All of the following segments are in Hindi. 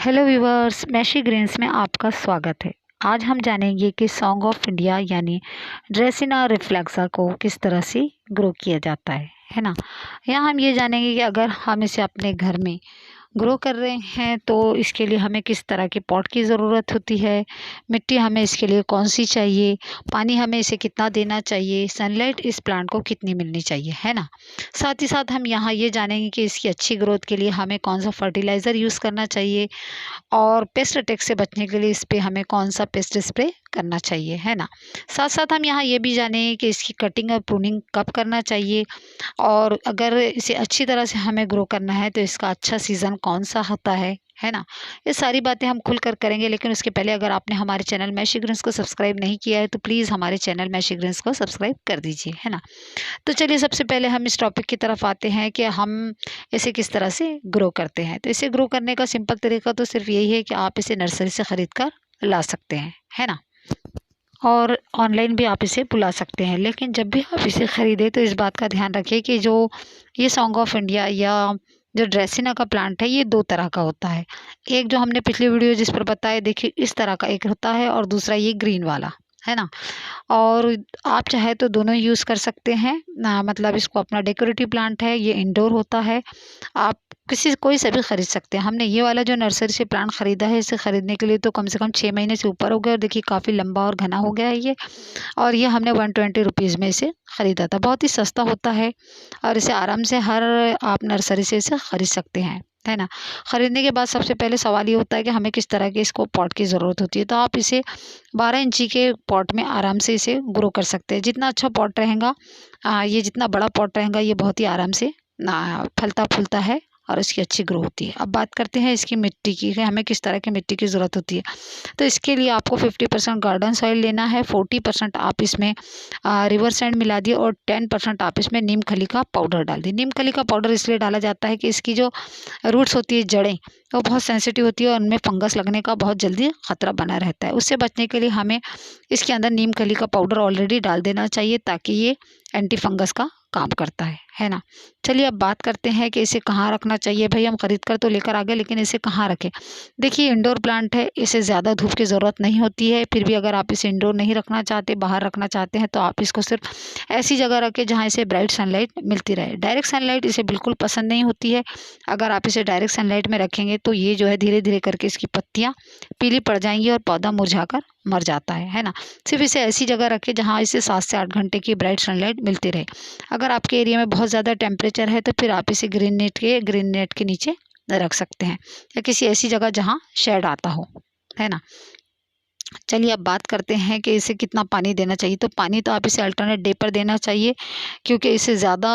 हेलो व्यूवर्स, मैशी ग्रीन्स में आपका स्वागत है। आज हम जानेंगे कि सॉन्ग ऑफ इंडिया यानी ड्रेसिना रिफ्लेक्सा को किस तरह से ग्रो किया जाता है ना। यहाँ हम ये जानेंगे कि अगर हम इसे अपने घर में ग्रो कर रहे हैं तो इसके लिए हमें किस तरह के पॉट की ज़रूरत होती है, मिट्टी हमें इसके लिए कौन सी चाहिए, पानी हमें इसे कितना देना चाहिए, सनलाइट इस प्लांट को कितनी मिलनी चाहिए, है ना। साथ ही साथ हम यहाँ ये जानेंगे कि इसकी अच्छी ग्रोथ के लिए हमें कौन सा फर्टिलाइज़र यूज़ करना चाहिए और पेस्ट अटैक से बचने के लिए इस पे हमें कौन सा पेस्ट स्प्रे करना चाहिए, है ना। साथ साथ हम यहाँ ये भी जानें कि इसकी कटिंग और प्रूनिंग कब करना चाहिए और अगर इसे अच्छी तरह से हमें ग्रो करना है तो इसका अच्छा सीज़न कौन सा होता है ना। ये सारी बातें हम खुलकर करेंगे, लेकिन उसके पहले अगर आपने हमारे चैनल मैशी ग्रीन्स को सब्सक्राइब नहीं किया है तो प्लीज़ हमारे चैनल मैशी ग्रीन्स को सब्सक्राइब कर दीजिए, है ना। तो चलिए सबसे पहले हम इस टॉपिक की तरफ आते हैं कि हम इसे किस तरह से ग्रो करते हैं। तो इसे ग्रो करने का सिंपल तरीका तो सिर्फ यही है कि आप इसे नर्सरी से ख़रीद कर ला सकते हैं, है ना। और ऑनलाइन भी आप इसे बुला सकते हैं, लेकिन जब भी आप इसे ख़रीदें तो इस बात का ध्यान रखिए कि जो ये सॉन्ग ऑफ इंडिया या जो ड्रेसिना का प्लांट है ये दो तरह का होता है। एक जो हमने पिछली वीडियो जिस पर बताया, देखिए इस तरह का एक होता है और दूसरा ये ग्रीन वाला, है ना। और आप चाहे तो दोनों यूज़ कर सकते हैं ना, मतलब इसको अपना डेकोरेटिव प्लांट है, ये इंडोर होता है, आप कोई सा भी ख़रीद सकते हैं। हमने ये वाला जो नर्सरी से प्लांट ख़रीदा है, इसे ख़रीदने के लिए तो कम से कम 6 महीने से ऊपर हो गया और देखिए काफ़ी लंबा और घना हो गया है ये। और ये हमने 120 रुपीज़ में इसे ख़रीदा था, बहुत ही सस्ता होता है और इसे आराम से हर आप नर्सरी से इसे ख़रीद सकते हैं, है ना। ख़रीदने के बाद सबसे पहले सवाल ये होता है कि हमें किस तरह के इसको पॉट की ज़रूरत होती है। तो आप इसे 12 इंची के पॉट में आराम से इसे ग्रो कर सकते हैं। जितना अच्छा पॉट रहेगा, ये जितना बड़ा पॉट रहेगा ये बहुत ही आराम से फलता फूलता है और इसकी अच्छी ग्रो होती है। अब बात करते हैं इसकी मिट्टी की कि हमें किस तरह की मिट्टी की ज़रूरत होती है। तो इसके लिए आपको 50% गार्डन सॉइल लेना है, 40% आप इसमें रिवर सैंड मिला दिए और 10% आप इसमें नीम खली का पाउडर डाल दिए। नीम खली का पाउडर इसलिए डाला जाता है कि इसकी जो रूट्स होती है, जड़ें, वो बहुत सेंसिटिव होती है और उनमें फंगस लगने का बहुत जल्दी ख़तरा बना रहता है। उससे बचने के लिए हमें इसके अंदर नीम खली का पाउडर ऑलरेडी डाल देना चाहिए ताकि ये एंटी फंगस का काम करता है ना। चलिए अब बात करते हैं कि इसे कहाँ रखना चाहिए। भाई हम ख़रीद कर तो लेकर आ गए, लेकिन इसे कहाँ रखें। देखिए इंडोर प्लांट है, इसे ज़्यादा धूप की ज़रूरत नहीं होती है। फिर भी अगर आप इसे इंडोर नहीं रखना चाहते, बाहर रखना चाहते हैं, तो आप इसको सिर्फ ऐसी जगह रखें जहाँ इसे ब्राइट सनलाइट मिलती रहे। डायरेक्ट सनलाइट इसे बिल्कुल पसंद नहीं होती है। अगर आप इसे डायरेक्ट सनलाइट में रखेंगे तो ये जो है धीरे धीरे करके इसकी पत्तियाँ पीली पड़ जाएंगी और पौधा मुरझाकर मर जाता है ना। सिर्फ इसे ऐसी जगह रखें जहाँ इसे 7 से 8 घंटे की ब्राइट सनलाइट मिलती रहे। अगर आपके एरिया में बहुत ज़्यादा टेम्परेचर है तो फिर आप इसे ग्रीन नेट के नीचे रख सकते हैं या किसी ऐसी जगह जहाँ शेड आता हो, है ना। चलिए अब बात करते हैं कि इसे कितना पानी देना चाहिए। तो पानी तो आप इसे अल्टरनेट डे पर देना चाहिए, क्योंकि इसे ज़्यादा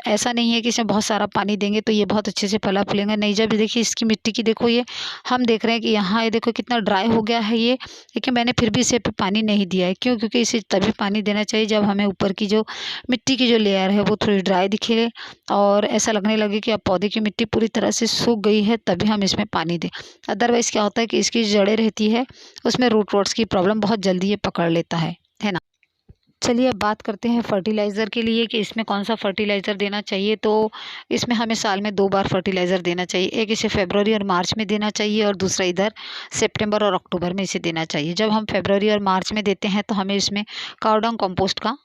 ऐसा नहीं है कि इसमें बहुत सारा पानी देंगे तो ये बहुत अच्छे से फला फूलेंगे नहीं। जब देखिए इसकी मिट्टी की देखो, ये हम देख रहे हैं कि यहाँ ये देखो कितना ड्राई हो गया है ये, लेकिन मैंने फिर भी इसे पे पानी नहीं दिया है। क्यों? क्योंकि इसे तभी पानी देना चाहिए जब हमें ऊपर की जो मिट्टी की जो लेयर है वो थोड़ी ड्राई दिखे और ऐसा लगने लगे कि अब पौधे की मिट्टी पूरी तरह से सूख गई है, तभी हम इसमें पानी दें। अदरवाइज़ क्या होता है कि इसकी जड़ें रहती है, उसमें रूट रॉट्स की प्रॉब्लम बहुत जल्दी ये पकड़ लेता है ना। चलिए अब बात करते हैं फर्टिलाइज़र के लिए कि इसमें कौन सा फर्टिलाइज़र देना चाहिए। तो इसमें हमें साल में 2 बार फर्टिलाइज़र देना चाहिए। एक इसे फरवरी और मार्च में देना चाहिए और दूसरा इधर सितंबर और अक्टूबर में इसे देना चाहिए। जब हम फरवरी और मार्च में देते हैं तो हमें इसमें काव डंग कंपोस्ट का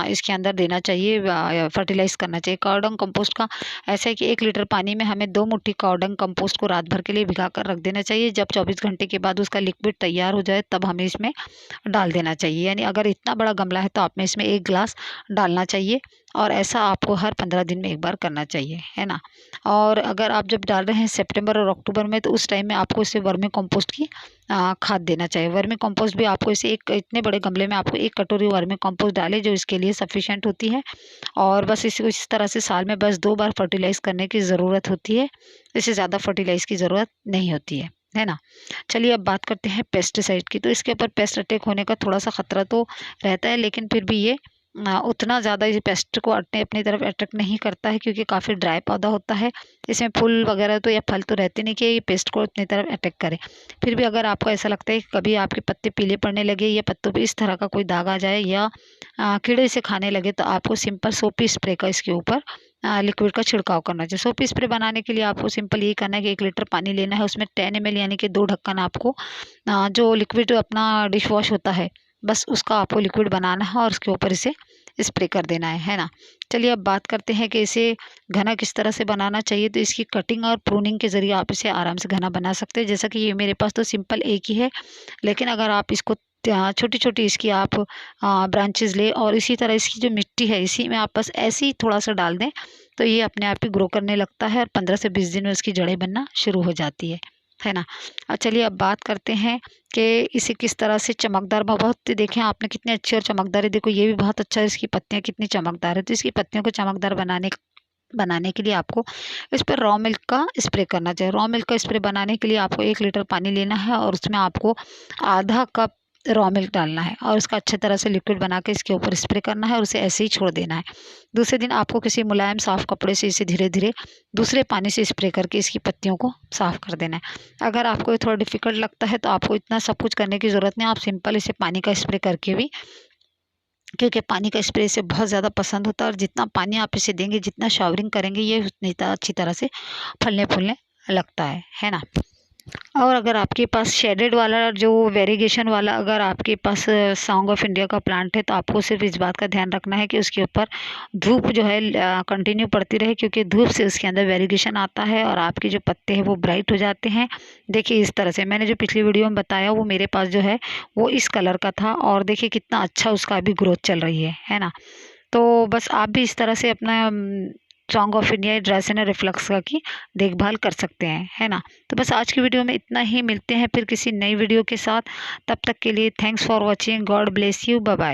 इसके अंदर देना चाहिए, फर्टिलाइज़ करना चाहिए। काव डंग कंपोस्ट का ऐसा है कि 1 लीटर पानी में हमें 2 मुट्ठी काव डंग कंपोस्ट को रात भर के लिए भिगा कर रख देना चाहिए। जब 24 घंटे के बाद उसका लिक्विड तैयार हो जाए तब हमें इसमें डाल देना चाहिए। यानी अगर इतना बड़ा गमला है तो आप में इसमें 1 गिलास डालना चाहिए और ऐसा आपको हर 15 दिन में एक बार करना चाहिए, है ना। और अगर आप जब डाल रहे हैं सितंबर और अक्टूबर में तो उस टाइम में आपको इसे वर्मी कंपोस्ट की खाद देना चाहिए। वर्मी कंपोस्ट भी आपको इसे एक इतने बड़े गमले में आपको 1 कटोरी वर्मी कंपोस्ट डालें जो इसके लिए सफिशिएंट होती है। और बस इसको इस तरह से साल में बस 2 बार फर्टिलाइज़ करने की ज़रूरत होती है, इससे ज़्यादा फर्टिलाइज़ की ज़रूरत नहीं होती है ना। चलिए अब बात करते हैं पेस्टिसाइड की। तो इसके ऊपर पेस्ट अटैक होने का थोड़ा सा खतरा तो रहता है, लेकिन फिर भी ये उतना ज़्यादा ये पेस्ट को अपनी तरफ अट्रैक्ट नहीं करता है, क्योंकि काफ़ी ड्राई पौधा होता है। इसमें फूल वगैरह तो या फल तो रहते नहीं कि ये पेस्ट को अपनी तरफ अटैक करे। फिर भी अगर आपको ऐसा लगता है कि कभी आपके पत्ते पीले पड़ने लगे या पत्तों पे इस तरह का कोई दाग आ जाए या कीड़े से खाने लगे, तो आपको सिंपल सोपी स्प्रे का इसके ऊपर लिक्विड का छिड़काव करना चाहिए। सोप स्प्रे बनाने के लिए आपको सिंपल यही करना है कि 1 लीटर पानी लेना है, उसमें 10 ml यानी कि 2 ढक्कन आपको जो लिक्विड अपना डिश वॉश होता है, बस उसका आपको लिक्विड बनाना है और उसके ऊपर इसे स्प्रे कर देना है ना। चलिए अब बात करते हैं कि इसे घना किस तरह से बनाना चाहिए। तो इसकी कटिंग और प्रूनिंग के ज़रिए आप इसे आराम से घना बना सकते हैं। जैसा कि ये मेरे पास तो सिंपल एक ही है, लेकिन अगर आप इसको छोटी-छोटी इसकी आप ब्रांचेज़ लें और इसी तरह इसकी जो मिट्टी है इसी में आप बस ऐसे ही थोड़ा-सा डाल दें, तो ये अपने आप ही ग्रो करने लगता है और 15 से 20 दिन में उसकी जड़ें बनना शुरू हो जाती है ना। चलिए अब बात करते हैं कि इसे किस तरह से चमकदार बहुत देखें आपने कितनी अच्छी और चमकदार है। देखो ये भी बहुत अच्छा है, इसकी पत्तियाँ कितनी चमकदार है। तो इसकी पत्तियों को चमकदार बनाने के लिए आपको इस पर रॉ मिल्क का स्प्रे करना चाहिए। रॉ मिल्क का स्प्रे बनाने के लिए आपको 1 लीटर पानी लेना है और उसमें आपको आधा कप रॉ मिल्क डालना है और उसका अच्छे तरह से लिक्विड बना के इसके ऊपर स्प्रे करना है और उसे ऐसे ही छोड़ देना है। दूसरे दिन आपको किसी मुलायम साफ़ कपड़े से इसे धीरे-धीरे दूसरे पानी से स्प्रे करके इसकी पत्तियों को साफ़ कर देना है। अगर आपको ये थोड़ा डिफ़िकल्ट लगता है तो आपको इतना सब कुछ करने की ज़रूरत नहीं है, आप सिंपल इसे पानी का स्प्रे करके भी, क्योंकि पानी का स्प्रे इसे बहुत ज़्यादा पसंद होता है और जितना पानी आप इसे देंगे, जितना शावरिंग करेंगे, ये उतनी अच्छी तरह से फलने-फूलने लगता है ना। और अगर आपके पास शेडेड वाला जो वेरिगेशन वाला अगर आपके पास सॉन्ग ऑफ इंडिया का प्लांट है, तो आपको सिर्फ इस बात का ध्यान रखना है कि उसके ऊपर धूप जो है कंटिन्यू पड़ती रहे, क्योंकि धूप से उसके अंदर वेरिगेशन आता है और आपके जो पत्ते हैं वो ब्राइट हो जाते हैं। देखिए इस तरह से मैंने जो पिछली वीडियो में बताया वो मेरे पास जो है वो इस कलर का था और देखिए कितना अच्छा उसका अभी ग्रोथ चल रही है ना। तो बस आप भी इस तरह से अपना सॉन्ग ऑफ इंडिया ड्रेसिना रिफ्लेक्स की देखभाल कर सकते हैं, है ना। तो बस आज की वीडियो में इतना ही, मिलते हैं फिर किसी नई वीडियो के साथ। तब तक के लिए thanks for watching, God bless you, bye bye.